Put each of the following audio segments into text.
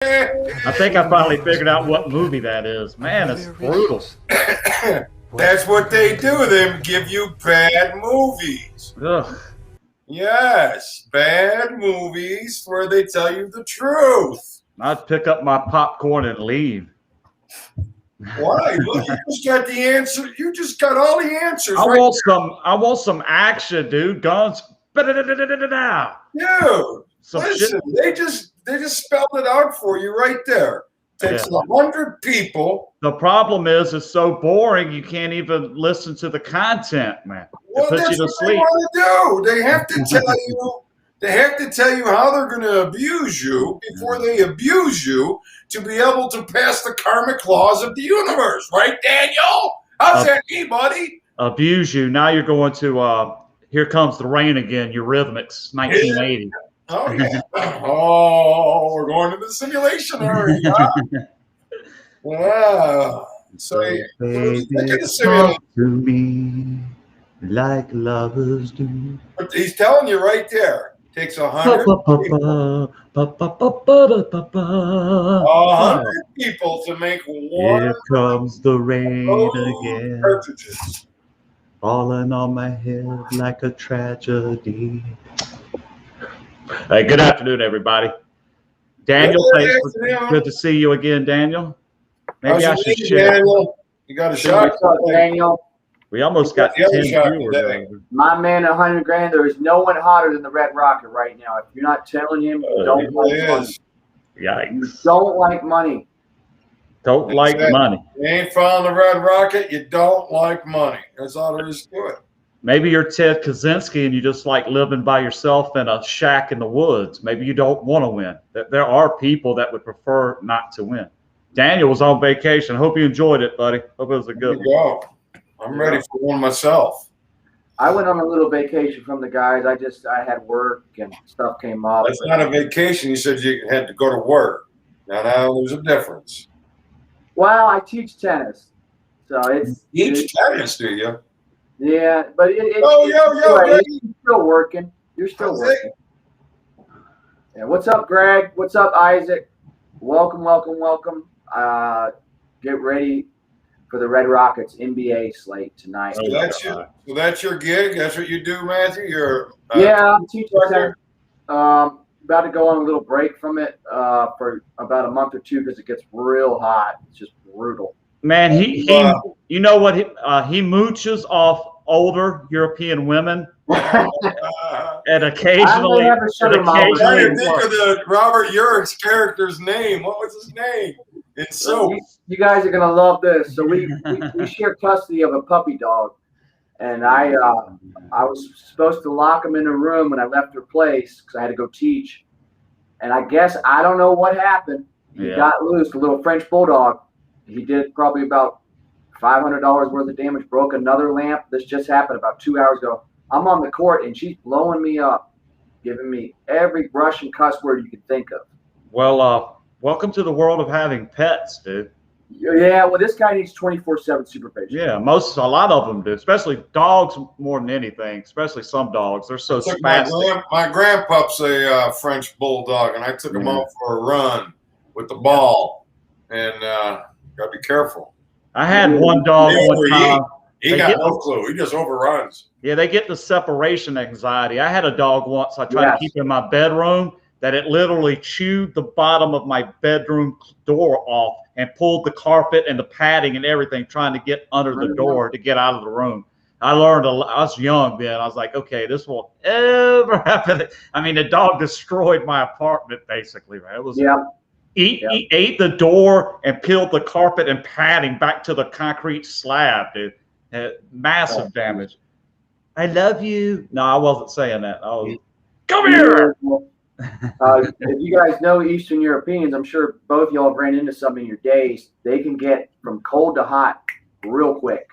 I think I finally figured out what movie that is. Man, it's brutal. That's what they do. They give you bad movies. Ugh. Yes, bad movies where they tell you the truth. I'd pick up my popcorn and leave. Why? Look, you just got the answer. You just got all the answers. I want some action, dude. Guns. Ba-da-da-da-da-da-da. Dude, Some listen, shit. they just spelled it out for you right there. Takes 100 people. The problem is it's so boring you can't even listen to the content, man. Well, that's what they want to do. They have to tell you. They have to tell you how they're going to abuse you before they abuse you to be able to pass the karmic laws of the universe. Right, Daniel? How's that be, buddy? Abuse you. Now you're going to Here Comes the Rain Again, Eurythmics, 1980. Oh, yeah. Oh, we're going to the simulation area. Huh? Yeah. So, baby, talk to me like lovers do. But he's telling you right there. Takes 100 people to make one. Here comes the rain again, cartridges. Falling on my head like a tragedy. Hey, good afternoon, everybody. Daniel, good to see you again, Daniel. Maybe I should share. Daniel? You got a shot, Daniel. We almost got 10 viewers. My man, 100 grand. There is no one hotter than the Red Rocket right now. If you're not telling him, you don't like money. Yikes. You don't like money. Don't like money. You ain't found the Red Rocket, you don't like money. That's all there is to it. Maybe you're Ted Kaczynski and you just like living by yourself in a shack in the woods. Maybe you don't want to win. There are people that would prefer not to win. Daniel was on vacation. Hope you enjoyed it, buddy. Hope it was a good one. I'm ready for one myself. I went on a little vacation from the guys. I had work and stuff came up. That's not a vacation. You said you had to go to work. Now there's a difference. Well, I teach tennis, so it's tennis, do you? Yeah, but you're still working. You're still working. Yeah. What's up, Greg? What's up, Isaac? Welcome. Get ready for the Red Rockets NBA slate tonight. So that's your gig? That's what you do, Matthew? You're I'm teaching tennis. About to go on a little break from it for about a month or two because it gets real hot. It's just brutal. Man, you know what? He mooches off older European women, and occasionally. I'm trying to think of the Robert Urick's character's name. What was his name? It's You guys are gonna love this. So we share custody of a puppy dog, and I was supposed to lock him in a room when I left her place because I had to go teach, and I guess I don't know what happened. He got loose, a little French bulldog. He did probably about $500 worth of damage, broke another lamp. This just happened about 2 hours ago. I'm on the court, and she's blowing me up, giving me every Russian cuss word you could think of. Well, welcome to the world of having pets, dude. Yeah, well, this guy needs 24/7 supervision. Yeah, a lot of them do, especially dogs more than anything, especially some dogs. They're so spastic. My grandpup's a French bulldog, and I took him out for a run with the ball, and gotta be careful. I had one dog one time. He got no clue. He just overruns. Yeah, they get the separation anxiety. I had a dog once. I tried to keep him in my bedroom that it literally chewed the bottom of my bedroom door off and pulled the carpet and the padding and everything trying to get under the door to get out of the room. I learned I was young then. I was like, okay, this won't ever happen. I mean, the dog destroyed my apartment basically, right? It was He ate the door and peeled the carpet and padding back to the concrete slab, dude. Massive damage. I love you. No, I wasn't saying that. I was, come here. If you guys know Eastern Europeans, I'm sure both y'all have ran into some in your days. They can get from cold to hot real quick,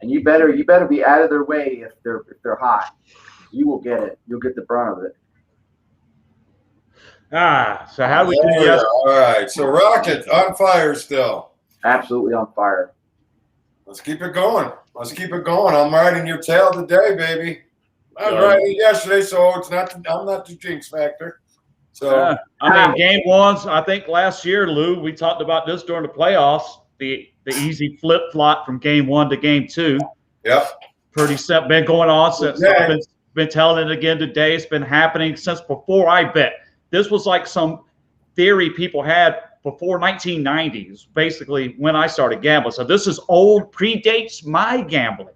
and you better be out of their way if they're hot. You will get it. You'll get the brunt of it. So how do we do yesterday? All right. So Rocket on fire still. Absolutely on fire. Let's keep it going. I'm riding your tail today, baby. I was riding it yesterday, so I'm not the jinx factor. So I mean, game ones. I think last year, Lou, we talked about this during the playoffs. The easy flip flop from game one to game two. Yep. Pretty simple. Been going on since. I've been telling it again today. It's been happening since before I bet. This was like some theory people had before 1990s, basically when I started gambling. So this is old, predates my gambling,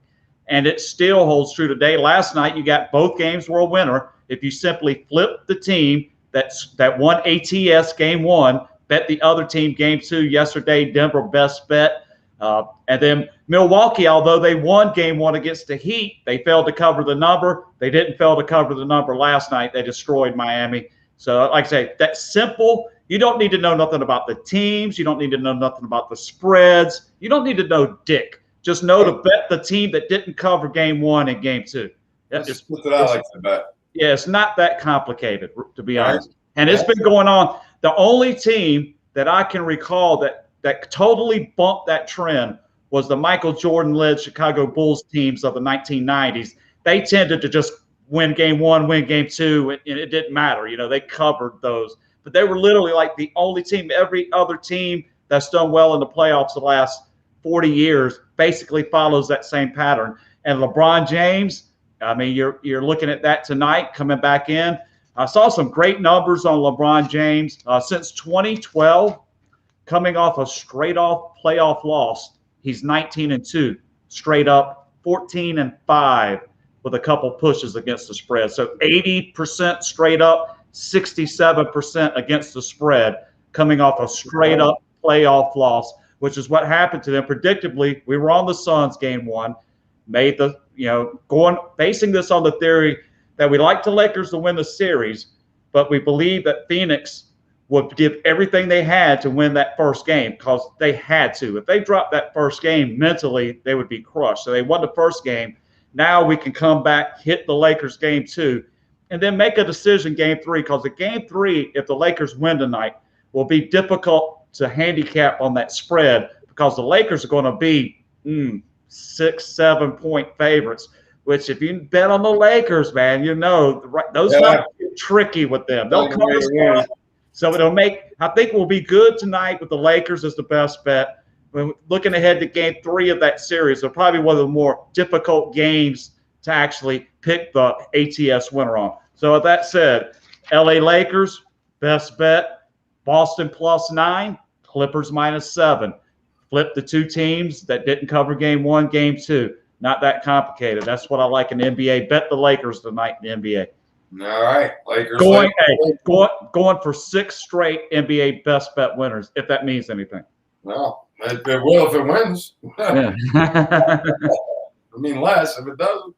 and it still holds true today. Last night, you got both games were a winner. If you simply flip the team that won ATS game one, bet the other team game two yesterday, Denver best bet. And then Milwaukee, although they won game one against the Heat, they failed to cover the number. They didn't fail to cover the number last night. They destroyed Miami. So like I say, that's simple. You don't need to know nothing about the teams. You don't need to know nothing about the spreads. You don't need to know dick. Just know to bet the team that didn't cover game one and game two. That's what I like to bet. Yeah, it's not that complicated, to be honest. And it's been going on. The only team that I can recall that totally bumped that trend was the Michael Jordan-led Chicago Bulls teams of the 1990s. They tended to just win game one, win game two, and it didn't matter. You know, they covered those. But they were literally like the only team. Every other team that's done well in the playoffs the last 40 years basically follows that same pattern. And LeBron James, I mean, you're looking at that tonight coming back in. I saw some great numbers on LeBron James since 2012, coming off a straight-off playoff loss. He's 19-2, straight up 14-5 with a couple pushes against the spread. So 80% straight up, 67% against the spread, coming off a straight-up playoff loss, which is what happened to them. Predictably, we were on the Suns game one, made the, basing this on the theory that we like the Lakers to win the series, but we believe that Phoenix would give everything they had to win that first game because they had to. If they dropped that first game mentally, they would be crushed. So they won the first game. Now we can come back, hit the Lakers game two, and then make a decision game three, because the game three, if the Lakers win tonight, will be difficult to handicap on that spread because the Lakers are going to be 6-7 point favorites, which if you bet on the Lakers, man, those numbers get tricky with them. They'll come to. So I think we'll be good tonight with the Lakers as the best bet. When looking ahead to game three of that series, it'll probably be one of the more difficult games to actually pick the ATS winner on. So with that said, LA Lakers, best bet, Boston +9, Clippers -7. Flip the two teams that didn't cover game one, game two. Not that complicated. That's what I like in the NBA. Bet the Lakers tonight in the NBA. All right, Lakers. Going for 6 straight NBA best bet winners, if that means anything. Well, it will if it wins. Yeah. I mean, less if it doesn't.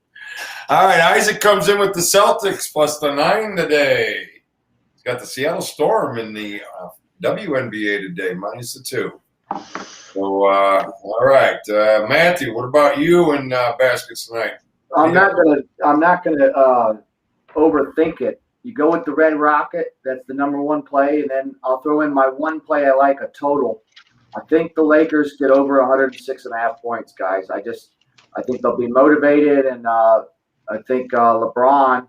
All right, Isaac comes in with the Celtics +9 today. He's got the Seattle Storm in the WNBA today, -2. So, all right, Matthew, what about you in baskets tonight? I'm not gonna overthink it. You go with the Red Rocket. That's the #1 play, and then I'll throw in my one play I like, a total. I think the Lakers get over 106.5 points, guys. I think they'll be motivated, and I think LeBron,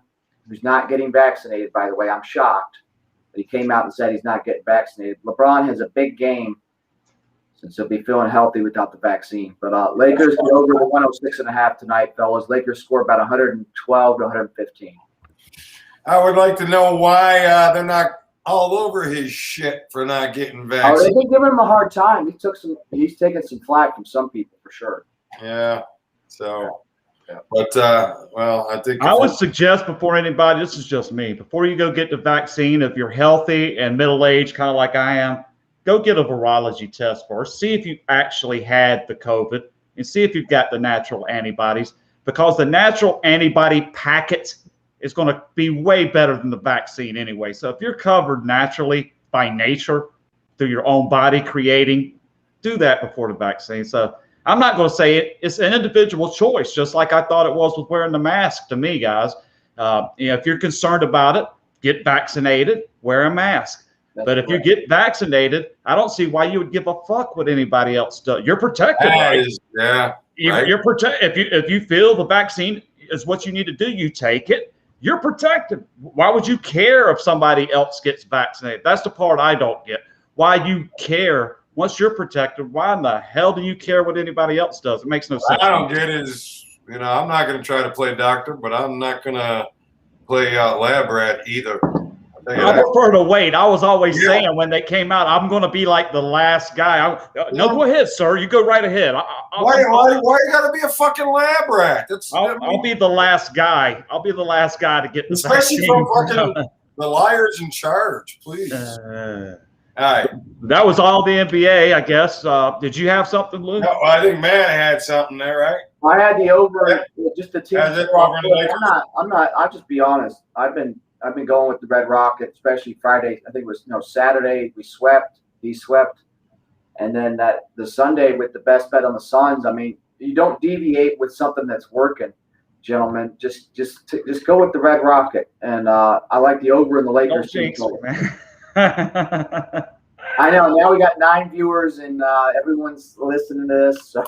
who's not getting vaccinated, by the way, I'm shocked that he came out and said he's not getting vaccinated. LeBron has a big game since he'll be feeling healthy without the vaccine. But Lakers get over the 106.5 tonight, fellas. Lakers score about 112 to 115. I would like to know why they're not all over his shit for not getting vaccinated. Oh, they've been giving him a hard time. He's taken some flack from some people for sure. Yeah. So, but I think I would suggest before anybody, this is just me, before you go get the vaccine, if you're healthy and middle-aged, kind of like I am, go get a virology test first. See if you actually had the COVID and see if you've got the natural antibodies, because the natural antibody packet is going to be way better than the vaccine anyway. So if you're covered naturally by nature through your own body creating, do that before the vaccine. So I'm not going to say it. It's an individual choice, just like I thought it was with wearing the mask to me, guys. If you're concerned about it, get vaccinated, wear a mask. But if you get vaccinated, I don't see why you would give a fuck what anybody else does. You're protected, right? Yeah. You're protected. If you feel the vaccine is what you need to do, you take it. you're protected. Why would you care if somebody else gets vaccinated? That's the part I don't get. Why you care once you're protected? Why in the hell do you care what anybody else does? It makes no sense. I don't get is, I'm not going to try to play doctor, but I'm not going to play lab rat either. I prefer to wait. I was always saying when they came out, I'm going to be like the last guy. No, go ahead, sir. You go right ahead. Why you got to be a fucking lab rat? I'll be the last guy. I'll be the last guy to get the especially vaccine. from fucking the liars in charge, please. All right. That was all the NBA, I guess. Did you have something, Lou? No, I think man had something there, right? I had the over, just the team. I'm not. I'll just be honest. I've been going with the Red Rocket, especially Friday. I think it was Saturday. We swept. He swept, and then the Sunday with the best bet on the Suns. I mean, you don't deviate with something that's working, gentlemen. Just go with the Red Rocket, and I like the over in the Lakers. Don't jinx it, man. I know. Now we got 9 viewers, and everyone's listening to this. So.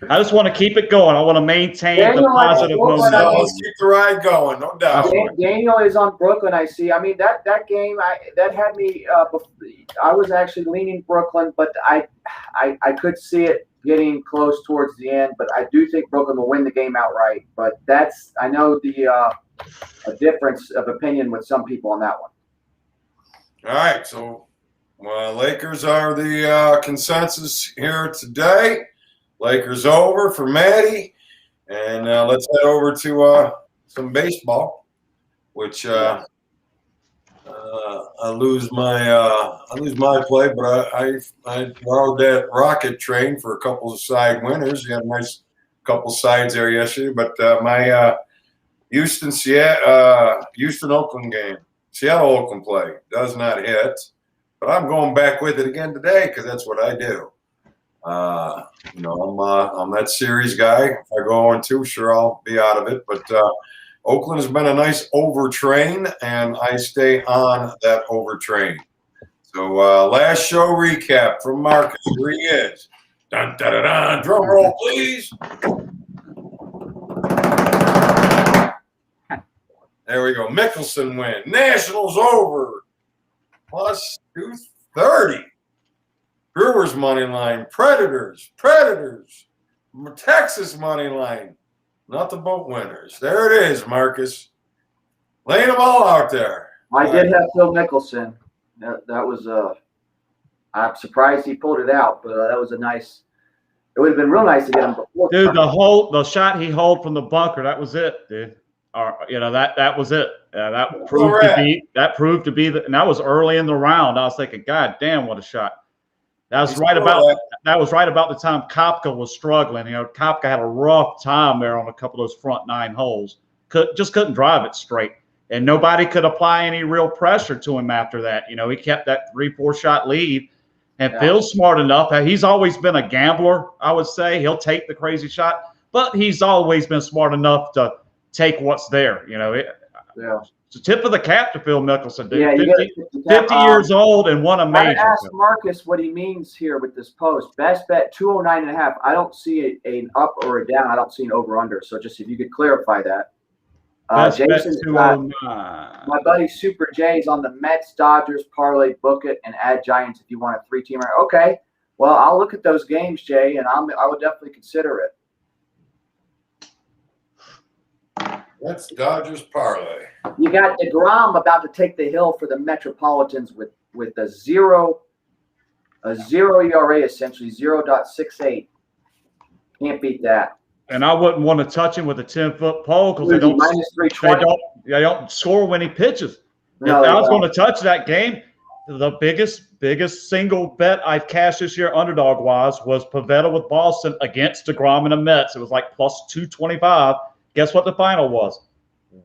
I just want to keep it going. I want to maintain the positive momentum. Let's keep the ride going, no doubt. Daniel is on Brooklyn. I see. I mean that game. That had me. I was actually leaning Brooklyn, but I could see it getting close towards the end. But I do think Brooklyn will win the game outright. But I know a difference of opinion with some people on that one. All right, so Lakers are the consensus here today. Lakers over for Maddie, and let's head over to some baseball, which I lose my play, but I borrowed that Rocket train for a couple of side winners. You had a nice couple sides there yesterday, but my Houston Oakland game, Seattle Oakland play does not hit, but I'm going back with it again today because that's what I do. I'm that series guy. If I go 0-2, sure, I'll be out of it. But Oakland has been a nice over train, and I stay on that over train. So last show recap from Marcus. Here he is. Dun, dun, dun, dun. Drum roll, please. There we go. Mickelson win. Nationals over. Plus 230. Brewers money line, Predators, Texas money line, not the boat winners. There it is, Marcus. Laying them all out there. I did have Phil Mickelson. That was I'm surprised he pulled it out, but that was a nice. It would have been real nice to get him before. Dude, the shot he held from the bunker, that was it, dude. That was it. That proved to be and that was early in the round. I was thinking, God damn, what a shot. That was right about the time Kopka was struggling. Kopka had a rough time there on a couple of those front 9 holes. Just couldn't drive it straight. And nobody could apply any real pressure to him after that. He kept that 3-4 shot lead. And Phil's smart enough. He's always been a gambler, I would say. He'll take the crazy shot. But he's always been smart enough to take what's there. It's a tip of the cap to Phil Mickelson, dude. Yeah, 50 years old and won a major. I asked Marcus what he means here with this post. Best bet 209.5. I don't see an up or a down. I don't see an over under. So just if you could clarify that. Jason's got my buddy Super J's on the Mets, Dodgers parlay. Book it and add Giants if you want a 3-teamer. Okay. Well, I'll look at those games, Jay, and I would definitely consider it. That's Dodgers parlay. You got DeGrom about to take the hill for the Metropolitans with a zero ERA, essentially 0.68. Can't beat that. And I wouldn't want to touch him with a 10-foot pole because they don't score when he pitches. No, if I was going to touch that game, the biggest single bet I've cashed this year underdog-wise was Pivetta with Boston against DeGrom and the Mets. It was like plus 225. Guess what the final was?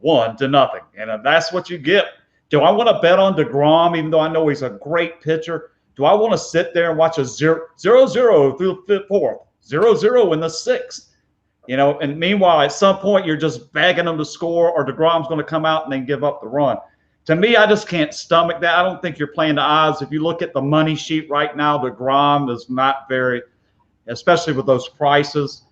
1-0. And that's what you get. Do I want to bet on DeGrom, even though I know he's a great pitcher? Do I want to sit there and watch a 0-0 through the 4th, 0-0 in the 6th? And meanwhile, at some point, you're just begging them to score or DeGrom's going to come out and then give up the run. To me, I just can't stomach that. I don't think you're playing the odds. If you look at the money sheet right now, DeGrom is not very, especially with those prices.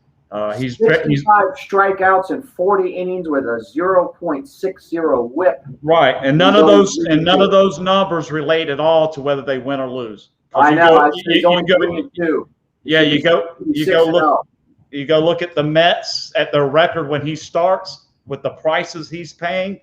He's 65 strikeouts in 40 innings with a 0.60 WHIP. Right, and none of those numbers relate at all to whether they win or lose. I know. He's only 3-2. Yeah, you go look at the Mets at their record when he starts with the prices he's paying.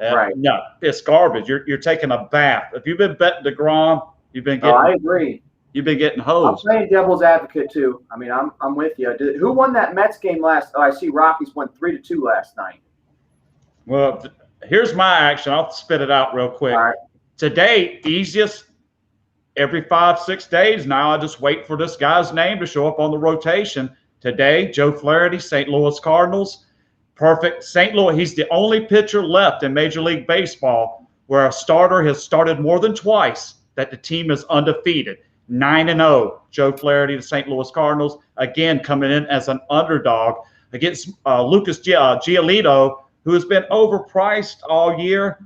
Right. No, it's garbage. You're taking a bath. If you've been betting DeGrom, you've been getting. I agree. You've been getting hosed. I'm playing devil's advocate too. I mean, I'm with you. Who won that Mets game last? Oh, I see Rockies won 3-2 last night. Well, here's my action. I'll spit it out real quick. All right. Today, easiest. Every 5-6 days now, I just wait for this guy's name to show up on the rotation. Today, Joe Flaherty, St. Louis Cardinals. Perfect. St. Louis, he's the only pitcher left in Major League Baseball where a starter has started more than twice that the team is undefeated. 9-0, Joe Flaherty, the St. Louis Cardinals, again coming in as an underdog against Lucas Giolito, who has been overpriced all year.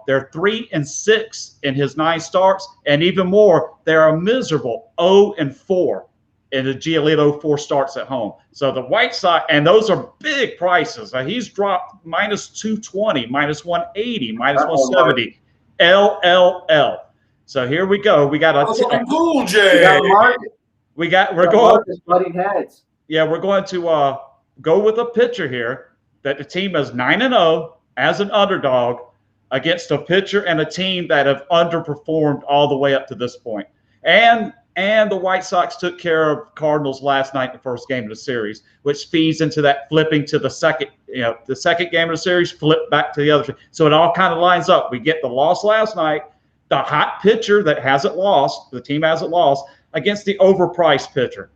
They're 3-6 in his 9 starts, and even more, they're a miserable 0-4 in the Giolito 4 starts at home. So the White Sox, and those are big prices. He's dropped -220, -180, -170, LLL. So here we go. We got Gulledge. We're going butting heads. Yeah, we're going to go with a pitcher here that the team is 9-0 as an underdog against a pitcher and a team that have underperformed all the way up to this point. And the White Sox took care of Cardinals last night in the first game of the series, which feeds into that flipping to the second game of the series, flip back to the other. So it all kind of lines up. We get the loss last night, the hot pitcher that hasn't lost, the team hasn't lost, against the overpriced pitcher.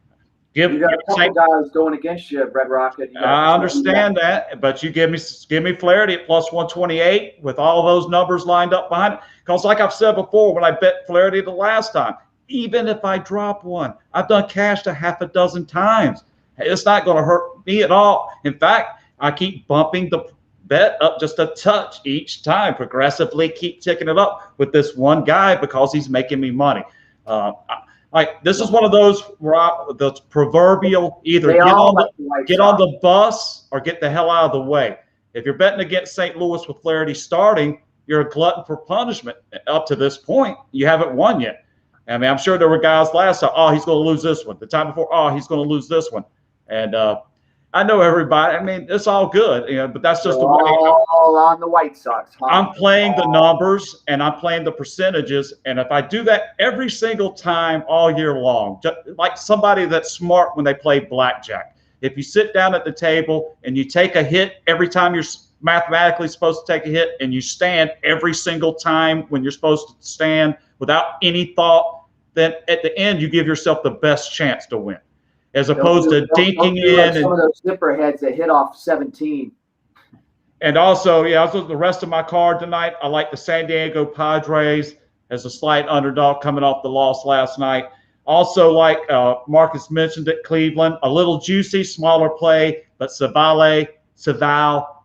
You got a couple guys going against you, Red Rocket. I understand that, but you give me Flaherty at +128 with all those numbers lined up behind it. Because like I've said before, when I bet Flaherty the last time, even if I drop one, I've done cashed a half a dozen times. It's not going to hurt me at all. In fact, I keep bumping the bet up just a touch each time, progressively keep ticking it up with this one guy because he's making me money. This is one of those where the proverbial either get on the bus or get the hell out of the way. If you're betting against St. Louis with Flaherty starting, you're a glutton for punishment. Up to this point, you haven't won yet. I mean, I'm sure there were guys last time, oh, he's going to lose this one. The time before, oh, he's going to lose this one. And I know everybody. I mean, it's all good, but that's just the way. All on the White Sox. Huh? I'm playing the numbers and I'm playing the percentages. And if I do that every single time all year long, just like somebody that's smart when they play blackjack, if you sit down at the table and you take a hit every time you're mathematically supposed to take a hit and you stand every single time when you're supposed to stand without any thought, then at the end you give yourself the best chance to win. As opposed to dinking in some of those zipper heads that hit off 17. And also, the rest of my card tonight, I like the San Diego Padres as a slight underdog coming off the loss last night. Also, like Marcus mentioned at Cleveland, a little juicy, smaller play, but Saval,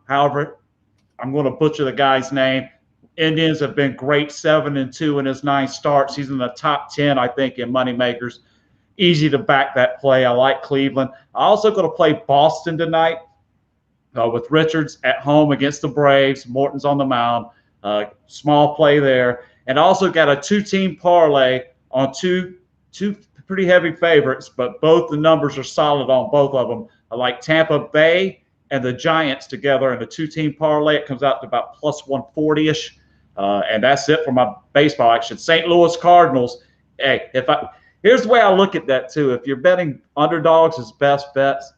however, I'm going to butcher the guy's name. Indians have been great, 7-2 in his 9 starts. He's in the top 10, I think, in moneymakers. Easy to back that play. I like Cleveland. I'm also going to play Boston tonight with Richards at home against the Braves. Morton's on the mound. Small play there. And also got a 2-team parlay on two pretty heavy favorites, but both the numbers are solid on both of them. I like Tampa Bay and the Giants together in a 2-team parlay. It comes out to about +140-ish. And that's it for my baseball action. St. Louis Cardinals. Hey, here's the way I look at that, too. If you're betting underdogs as best bets,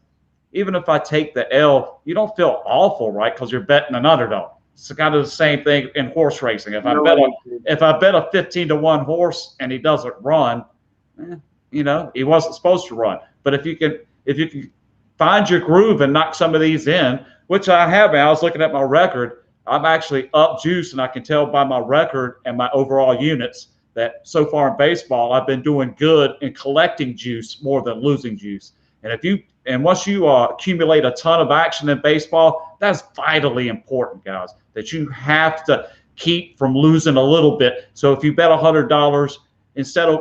even if I take the L, you don't feel awful, right, because you're betting an underdog. It's kind of the same thing in horse racing. If I bet a 15-1 horse and he doesn't run, he wasn't supposed to run. But if you can find your groove and knock some of these in, which I have, I was looking at my record. I'm actually up juice, and I can tell by my record and my overall units that so far in baseball, I've been doing good in collecting juice more than losing juice. And once you accumulate a ton of action in baseball, that's vitally important, guys, that you have to keep from losing a little bit. So if you bet $100,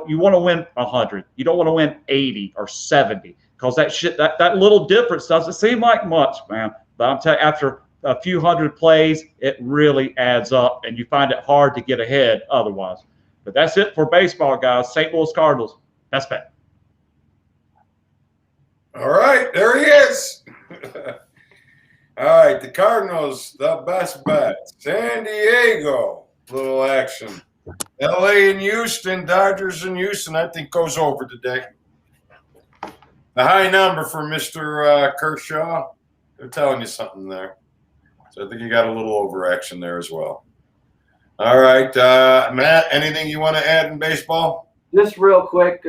you want to win 100. You don't want to win 80 or 70, because that little difference doesn't seem like much, man. But I'm telling you, after a few hundred plays, it really adds up, and you find it hard to get ahead otherwise. But that's it for baseball, guys. St. Louis Cardinals, best bet. All right, there he is. All right, the Cardinals, the best bet. San Diego, little action. LA and Houston, Dodgers and Houston, I think goes over today. The high number for Mr. Kershaw. They're telling you something there. So I think you got a little overaction there as well. All right, Matt, anything you want to add in baseball? Just real quick,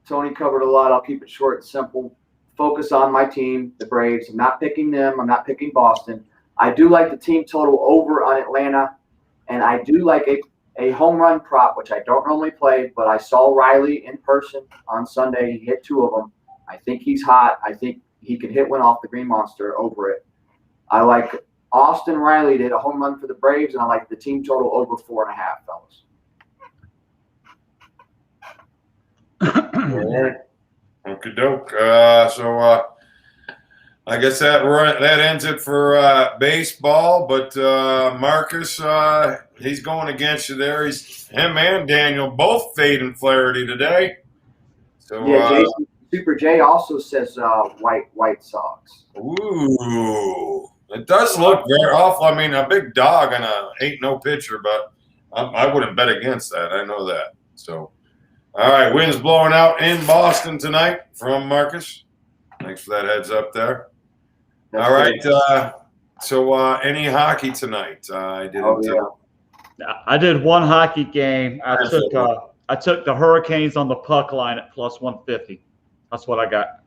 Tony covered a lot. I'll keep it short and simple. Focus on my team, the Braves. I'm not picking them. I'm not picking Boston. I do like the team total over on Atlanta, and I do like a home run prop, which I don't normally play, but I saw Riley in person on Sunday. He hit 2 of them. I think he's hot. I think he can hit one off the Green Monster over it. I like Austin Riley did a home run for the Braves, and I like the team total over 4.5, fellas. All right. Okie doke. So I guess that ends it for baseball. But Marcus, he's going against you there. Him and Daniel both fading Flaherty today. So yeah, Jason, Super J also says White Sox. Ooh, it does look very awful. I mean, a big dog on a 8-0 pitcher, but I wouldn't bet against that. I know that. So. All right, wind's blowing out in Boston tonight from Marcus. Thanks for that heads up there. All right, so any hockey tonight? I did one hockey game. I took the Hurricanes on the puck line at plus 150. That's what I got.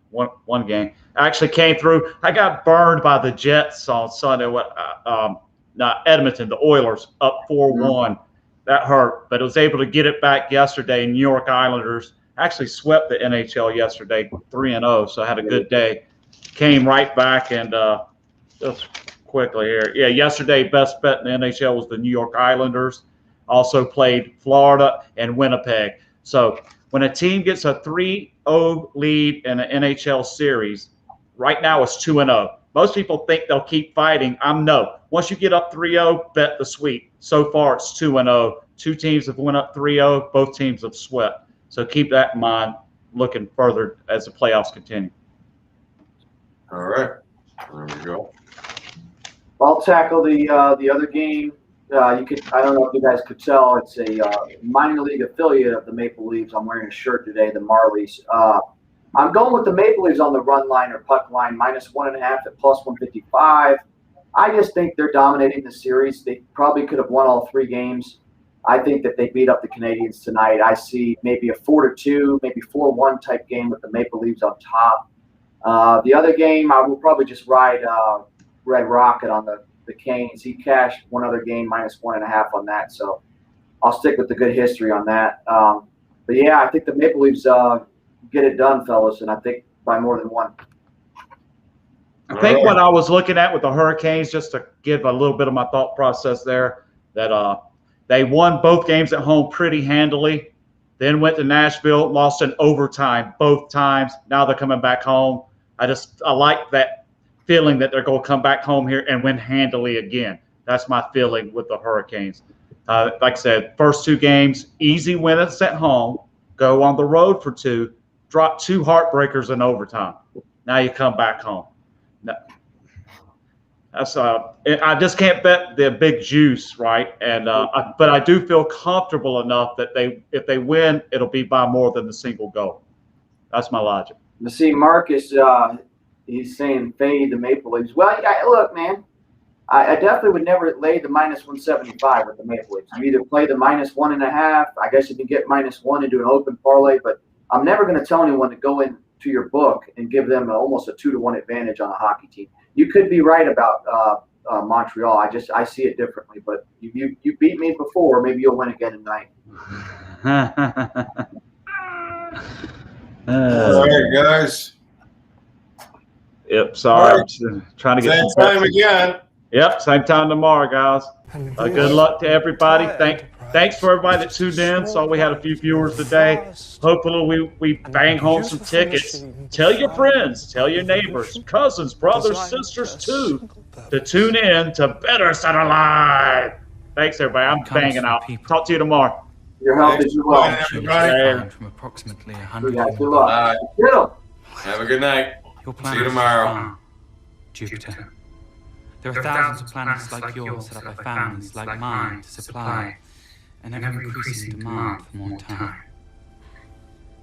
One game. I actually came through. I got burned by the Jets on Sunday. Edmonton, the Oilers, up 4-1. That hurt, but it was able to get it back yesterday. New York Islanders actually swept the NHL yesterday, 3-0, so I had a good day. Came right back, and just quickly here. Yeah, yesterday, best bet in the NHL was the New York Islanders. Also played Florida and Winnipeg. So when a team gets a 3-0 lead in an NHL series, right now it's 2-0. Most people think they'll keep fighting. No. Once you get up 3-0, bet the sweep. So far, it's 2-0. 2 teams have went up 3-0. Both teams have swept. So keep that in mind looking further as the playoffs continue. All right. There we go. I'll tackle the other game. I don't know if you guys could tell. It's a minor league affiliate of the Maple Leafs. I'm wearing a shirt today, the Marlies. I'm going with the Maple Leafs on the run line or puck line, minus 1.5 at plus 155. I just think they're dominating the series. They probably could have won all 3 games. I think that they beat up the Canadians tonight. I see maybe a 4-2, maybe 4-1 type game with the Maple Leafs on top. The other game, I will probably just ride Red Rocket on the Canes. He cashed one other game, minus 1.5 on that. So I'll stick with the good history on that. But, yeah, I think the Maple Leafs get it done, fellas, and I think by more than 1. I think what I was looking at with the Hurricanes, just to give a little bit of my thought process there, that they won both games at home pretty handily, then went to Nashville, lost in overtime both times. Now they're coming back home. I like that feeling that they're going to come back home here and win handily again. That's my feeling with the Hurricanes. Like I said, first 2 games, easy wins at home, go on the road for 2, drop 2 heartbreakers in overtime. Now you come back home. No. That's I just can't bet the big juice, right? And but I do feel comfortable enough that if they win, it'll be by more than the single goal. That's my logic. You see, Marcus, he's saying fade the Maple Leafs. Well, look, man, I definitely would never lay the minus 175 with the Maple Leafs. You either play the minus 1.5. I guess you can get -1 and do an open parlay, but I'm never going to tell anyone to go into your book and give them almost a 2-1 advantage on a hockey team. You could be right about Montreal. I see it differently, but you beat me before. Maybe you'll win again tonight. All right, guys. Yep, sorry. Right. Trying to get same time again. Yep, same time tomorrow, guys. Good luck to everybody. Thanks for everybody that tuned in. Saw we had a few viewers today. Hopefully we bang home some tickets. Tell your friends, tell your neighbors, cousins, brothers, sisters too, to tune in to BettorCenter Live. Thanks everybody. I'm banging out. Talk to you tomorrow. Your health is your wealth. From approximately Good 100 luck. Get 'em. Have a good night. Your See planet you is tomorrow. far, Jupiter. There are thousands of planets like yours set up by families like mine to supply an ever-increasing demand for more time.